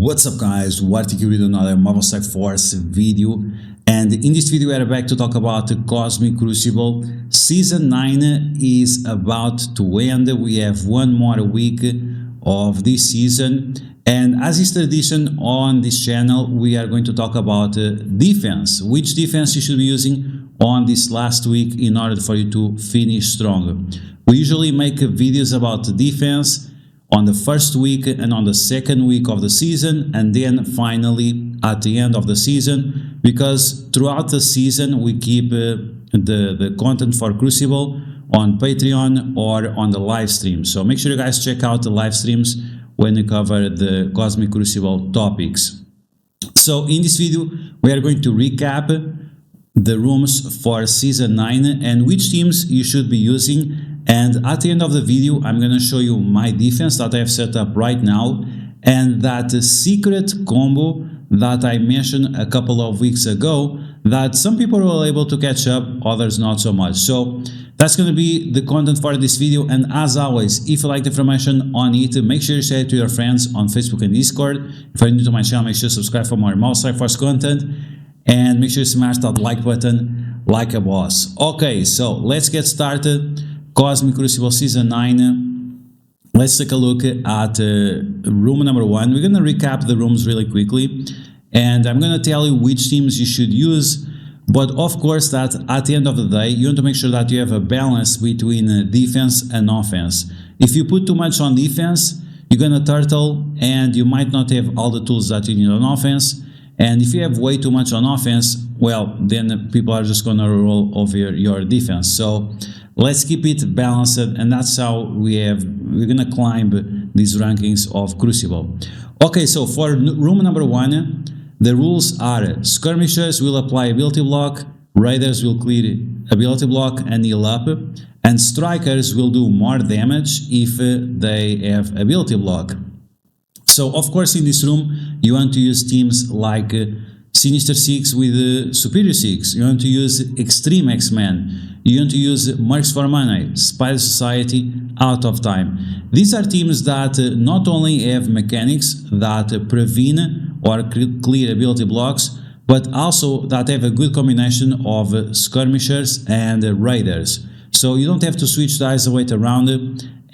What's up guys, DuArktik with another Marvel Strike Force video, and in this video we are back to talk about the Cosmic Crucible. Season 9 is about to end. We have one more week of this season, and as is tradition on this channel, we are going to talk about defense, which defense you should be using on this last week in order for you to finish strong. We usually make videos about defense on the first week and on the second week of the season, and then finally at the end of the season, because throughout the season we keep the content for Crucible on Patreon or on the live stream. So make sure you guys check out the live streams when we cover the Cosmic Crucible topics. So in this video we are going to recap the rooms for season 9 and which teams you should be using. And at the end of the video, I'm going to show you my defense that I have set up right now, and that secret combo that I mentioned a couple of weeks ago that some people were able to catch up, others not so much. So that's going to be the content for this video. And as always, if you like the information on it, make sure you share it to your friends on Facebook and Discord. If you're new to my channel, make sure to subscribe for more Marvel Strike Force content, and make sure you smash that like button like a boss. Okay, so let's get started. Cosmic Crucible Season 9. Let's take a look at room number 1. We're going to recap the rooms really quickly, and I'm going to tell you which teams you should use. But of course, that at the end of the day, you want to make sure that you have a balance between defense and offense. If you put too much on defense, you're going to turtle, and you might not have all the tools that you need on offense. And if you have way too much on offense, well, then people are just going to roll over your defense. So let's keep it balanced, and that's how we're going to climb these rankings of Crucible. Okay, so for room number 1, the rules are: skirmishers will apply ability block, raiders will clear ability block and heal up, and strikers will do more damage if they have ability block. So of course in this room you want to use teams like Sinister Six with Superior Six, you want to use Extreme X-Men, you want to use Mercs for Money, Spider Society, Out of Time. These are teams that not only have mechanics that prevene or clear ability blocks, but also that have a good combination of skirmishers and raiders. So you don't have to switch the eyes weight around,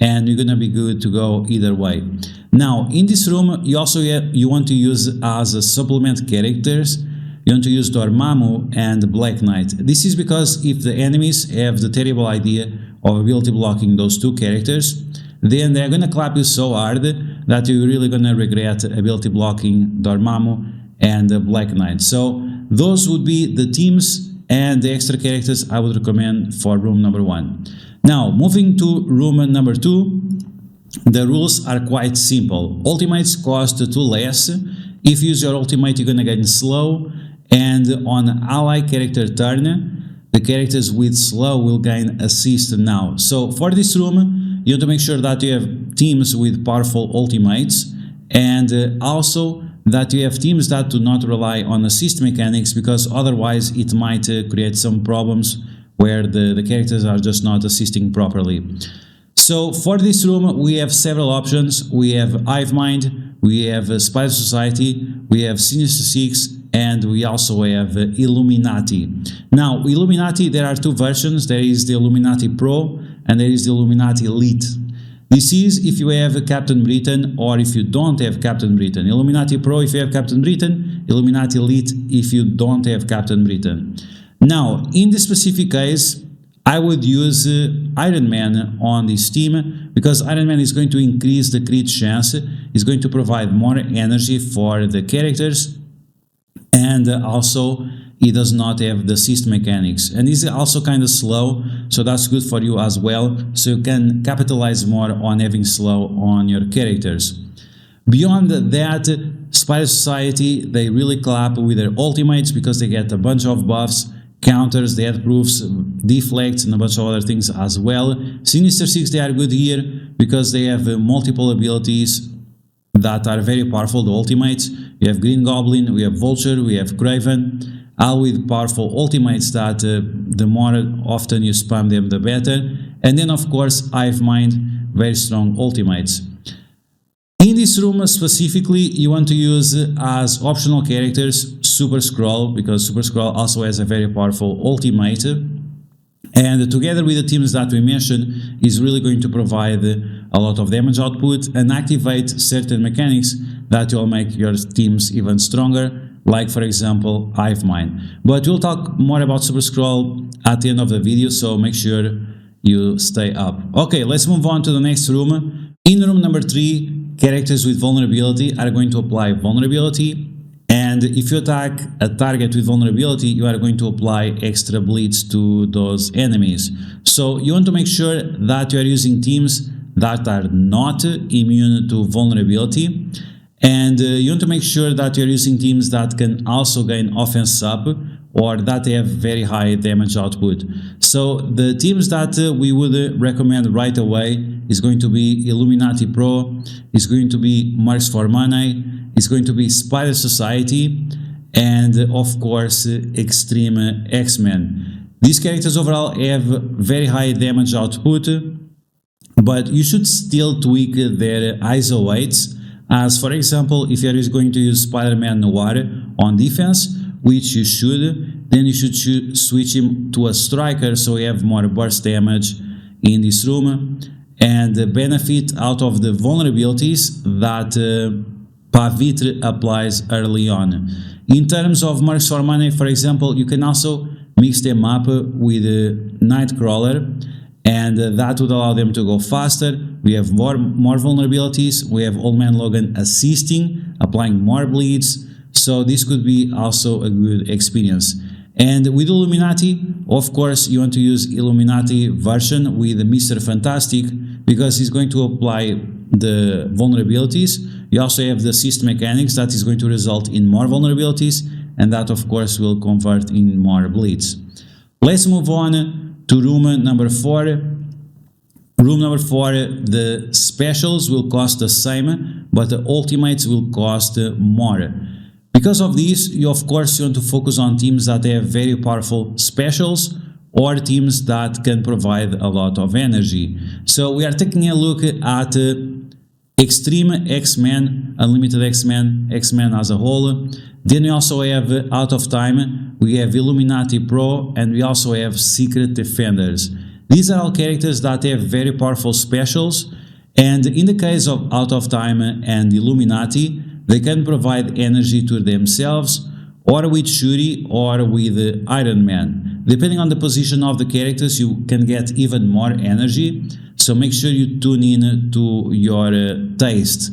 and you're gonna be good to go either way. Now in this room you also want to use as a supplement characters, you want to use Dormammu and Black Knight. This is because if the enemies have the terrible idea of ability blocking those two characters, then they're gonna clap you so hard that you're really gonna regret ability blocking Dormammu and Black Knight. So those would be the teams and the extra characters I would recommend for room number 1. Now moving to room number 2, the rules are quite simple. Ultimates cost 2 less. If you use your ultimate, you're gonna gain slow, and on ally character turn, the characters with slow will gain assist now. So for this room, you have to make sure that you have teams with powerful ultimates, and also that you have teams that do not rely on assist mechanics, because otherwise it might create some problems where the characters are just not assisting properly. So for this room we have several options. We have Hive Mind, we have Spider Society, we have Sinister Six, and we also have Illuminati. Now Illuminati, there are 2 versions. There is the Illuminati Pro and there is the Illuminati Elite. This is if you have Captain Britain or if you don't have Captain Britain. Illuminati Pro if you have Captain Britain, Illuminati Elite if you don't have Captain Britain. Now in this specific case, I would use Iron Man on this team, because Iron Man is going to increase the crit chance, is going to provide more energy for the characters, and also he does not have the assist mechanics, and he's also kind of slow, so that's good for you as well, so you can capitalize more on having slow on your characters. Beyond that, Spider Society, they really clap with their ultimates because they get a bunch of buffs, counters, death proofs, deflects, and a bunch of other things as well. Sinister Six, they are good here because they have multiple abilities that are very powerful, the ultimates. You have Green Goblin, we have Vulture, we have Craven, all with powerful ultimates that the more often you spam them, the better. And then of course Hive Mind, very strong ultimates. In this room specifically, you want to use as optional characters Super Scroll, because Super Scroll also has a very powerful ultimate, and together with the teams that we mentioned is really going to provide a lot of damage output and activate certain mechanics that will make your teams even stronger, like for example Hive Mind. But we'll talk more about Super Scroll at the end of the video, so make sure you stay up. Okay, let's move on to the next room. In room number 3, characters with vulnerability are going to apply vulnerability, and if you attack a target with vulnerability, you are going to apply extra bleeds to those enemies. So you want to make sure that you are using teams that are not immune to vulnerability, and you want to make sure that you are using teams that can also gain offense up or that they have very high damage output. So the teams that we would recommend right away is going to be Illuminati Pro, is going to be Mercs for Money, is going to be Spider Society, and of course Extreme X-Men. These characters overall have very high damage output, but you should still tweak their ISO weights, as for example, if you are going to use Spider-Man Noir on defense, which you should, then you should switch him to a striker so you have more burst damage in this room, and benefit out of the vulnerabilities that Pavitr applies early on. In terms of Mercs for Money, for example, you can also mix them up with Nightcrawler, and that would allow them to go faster. We have more vulnerabilities. We have Old Man Logan assisting, applying more bleeds, so this could be also a good experience. And with Illuminati, of course, you want to use Illuminati version with Mr. Fantastic, because he's going to apply the vulnerabilities. You also have the assist mechanics that is going to result in more vulnerabilities, and that of course will convert in more bleeds. Let's move on to room number 4. Room number 4, the specials will cost the same, but the ultimates will cost more. Because of this, you of course want to focus on teams that have very powerful specials, or teams that can provide a lot of energy. So we are taking a look at Extreme X-Men, Unlimited X-Men, X-Men as a whole. Then we also have Out of Time, we have Illuminati Pro, and we also have Secret Defenders. These are all characters that have very powerful specials, and in the case of Out of Time and Illuminati, they can provide energy to themselves, or with Shuri, or with Iron Man. Depending on the position of the characters, you can get even more energy, so make sure you tune in to your taste,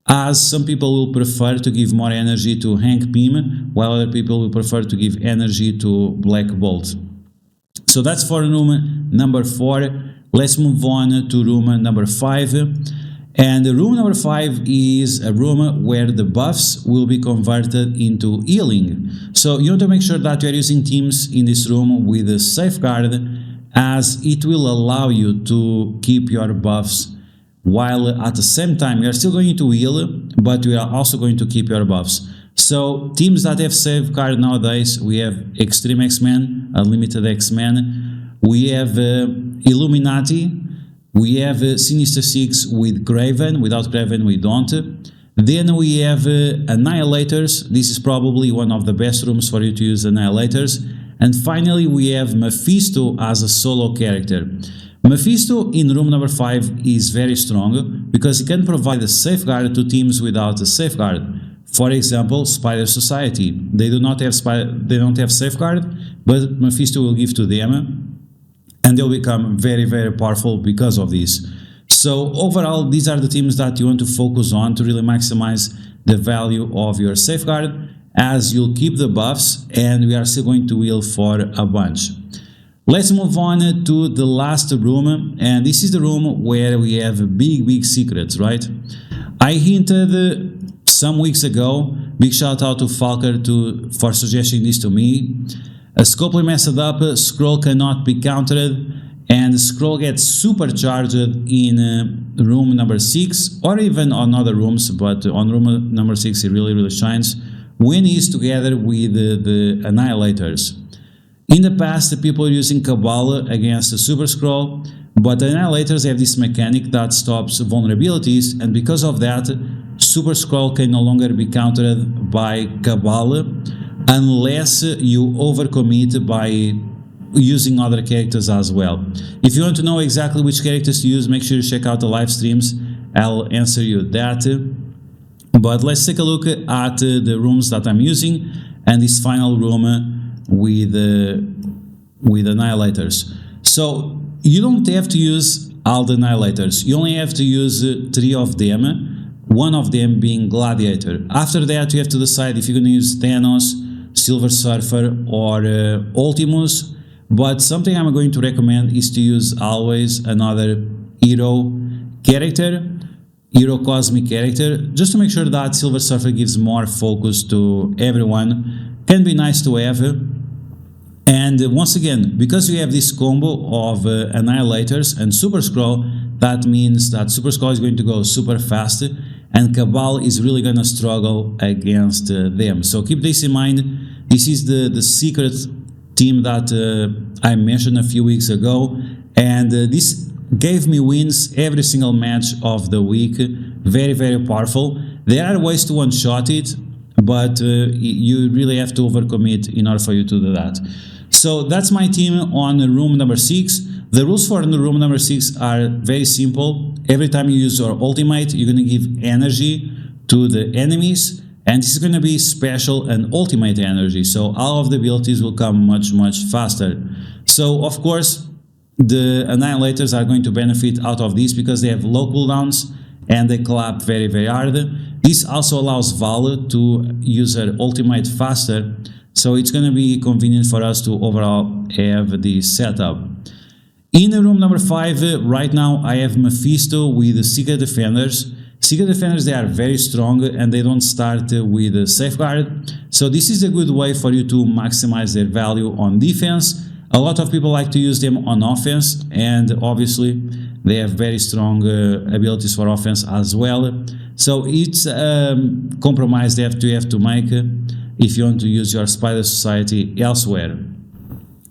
as some people will prefer to give more energy to Hank Pym, while other people will prefer to give energy to Black Bolt. So that's for room number 4. Let's move on to room number 5. And room number 5 is a room where the buffs will be converted into healing. So you want to make sure that you are using teams in this room with a safeguard, as it will allow you to keep your buffs, while at the same time you are still going to heal, but you are also going to keep your buffs. So teams that have safeguard nowadays, we have Extreme X-Men, Unlimited X-Men, we have Illuminati, we have Sinister Six with Kraven. Without Kraven we don't. Then we have Annihilators. This is probably one of the best rooms for you to use Annihilators. And finally we have Mephisto as a solo character. Mephisto in room number 5 is very strong, because he can provide a safeguard to teams without a safeguard. For example, Spider Society. They don't have safeguard, but Mephisto will give to them, and they'll become very, very powerful because of this. So overall, these are the teams that you want to focus on to really maximize the value of your safeguard, as you'll keep the buffs and we are still going to heal for a bunch. Let's move on to the last room, and this is the room where we have big secrets, right? I hinted some weeks ago, big shout out to Falker for suggesting this to me. A Scopely messed up, Scroll cannot be countered, and Scroll gets supercharged in room number 6, or even on other rooms, but on room number 6 it really shines when he's together with the Annihilators. In the past, people were using Cabal against the Super Scroll, But the Annihilators have this mechanic that stops vulnerabilities, and because of that, Super Scroll can no longer be countered by Cabal unless you overcommit by using other characters as well. If you want to know exactly which characters to use, make sure you check out the live streams. I'll answer you that. But let's take a look at the rooms that I'm using and this final room with Annihilators. So you don't have to use all the Annihilators. You only have to use 3 of them, one of them being Gladiator. After that, you have to decide if you're going to use Thanos, Silver Surfer, or Ultimus. But something I'm going to recommend is to use always another hero character, hero cosmic character, just to make sure that Silver Surfer gives more focus to everyone. Can be nice to have. And once again, because you have this combo of Annihilators and Super Scroll, that means that Super Scroll is going to go super fast and Cabal is really going to struggle against them. So keep this in mind. This is the secret team that I mentioned a few weeks ago, and this gave me wins every single match of the week. Very, very powerful. There are ways to one-shot it, but you really have to overcommit in order for you to do that. So that's my team on room number 6. The rules for room number 6 are very simple. Every time you use your ultimate, you're going to give energy to the enemies, and this is going to be special and ultimate energy, so all of the abilities will come much, much faster. So of course, the Annihilators are going to benefit out of this because they have low cooldowns and they clap very, very hard. This also allows Val to use her ultimate faster, so it's going to be convenient for us to overall have this setup. In room number 5, right now I have Mephisto with the Secret Defenders. Secret Defenders, they are very strong and they don't start with Safeguard. So this is a good way for you to maximize their value on defense. A lot of people like to use them on offense, and obviously they have very strong abilities for offense as well. So it's a compromise you have to make if you want to use your Spider Society elsewhere.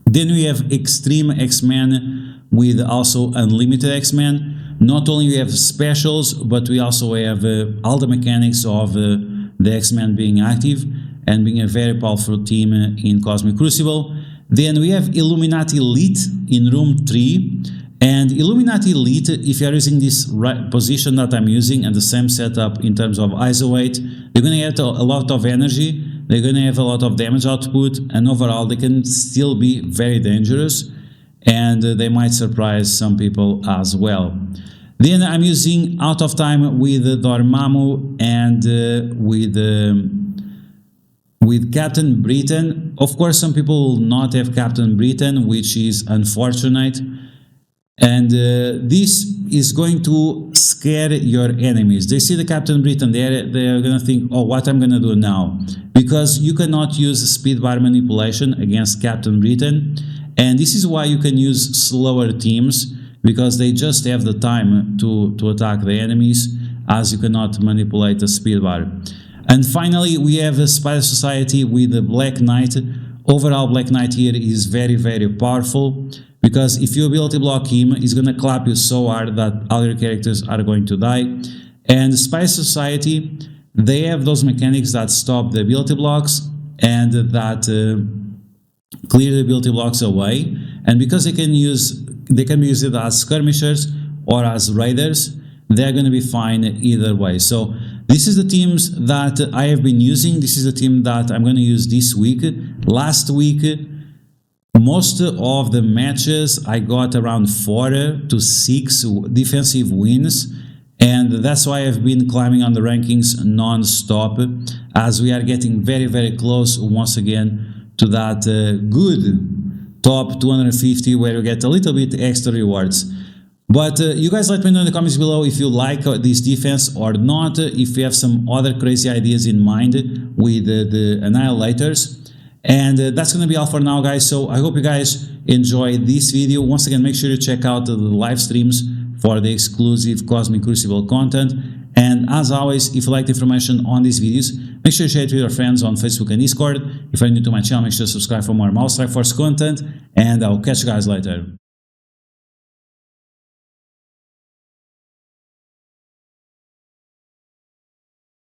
Then we have Extreme X-Men with also Unlimited X-Men. Not only we have specials, but we also have all the mechanics of the X-Men being active and being a very powerful team in Cosmic Crucible. Then we have Illuminati Elite in room 3. And Illuminati Elite, if you are using this position that I'm using and the same setup in terms of ISO weight, you're going to get a lot of energy, they're going to have a lot of damage output, and overall they can still be very dangerous, and they might surprise some people as well. Then I'm using Out of Time with Dormammu and with Captain Britain. Of course, some people will not have Captain Britain, which is unfortunate. And this is going to scare your enemies. They see the Captain Britain, they are going to think, oh, what I'm going to do now? Because you cannot use speed bar manipulation against Captain Britain. And this is why you can use slower teams, because they just have the time to attack the enemies, as you cannot manipulate the speed bar. And finally, we have a Spider Society with the Black Knight. Overall, Black Knight here is very, very powerful, because if you ability block him, he's going to clap you so hard that other characters are going to die. And the Spider Society, they have those mechanics that stop the ability blocks and that clear the ability blocks away. And because they can be used as skirmishers or as raiders, they're going to be fine either way. So this is the teams that I have been using. This is the team that I'm going to use this week. Last week, most of the matches I got around 4 to 6 defensive wins, and that's why I've been climbing on the rankings non-stop, as we are getting very, very close once again to that good top 250 where you get a little bit extra rewards. But you guys let me know in the comments below if you like this defense or not, if you have some other crazy ideas in mind with the Annihilators. And that's going to be all for now, guys. So I hope you guys enjoyed this video. Once again, make sure you check out the live streams for the exclusive Cosmic Crucible content. And as always, if you like the information on these videos, make sure you share it with your friends on Facebook and Discord. If you're new to my channel, make sure to subscribe for more Mouse Strike Force content. And I'll catch you guys later.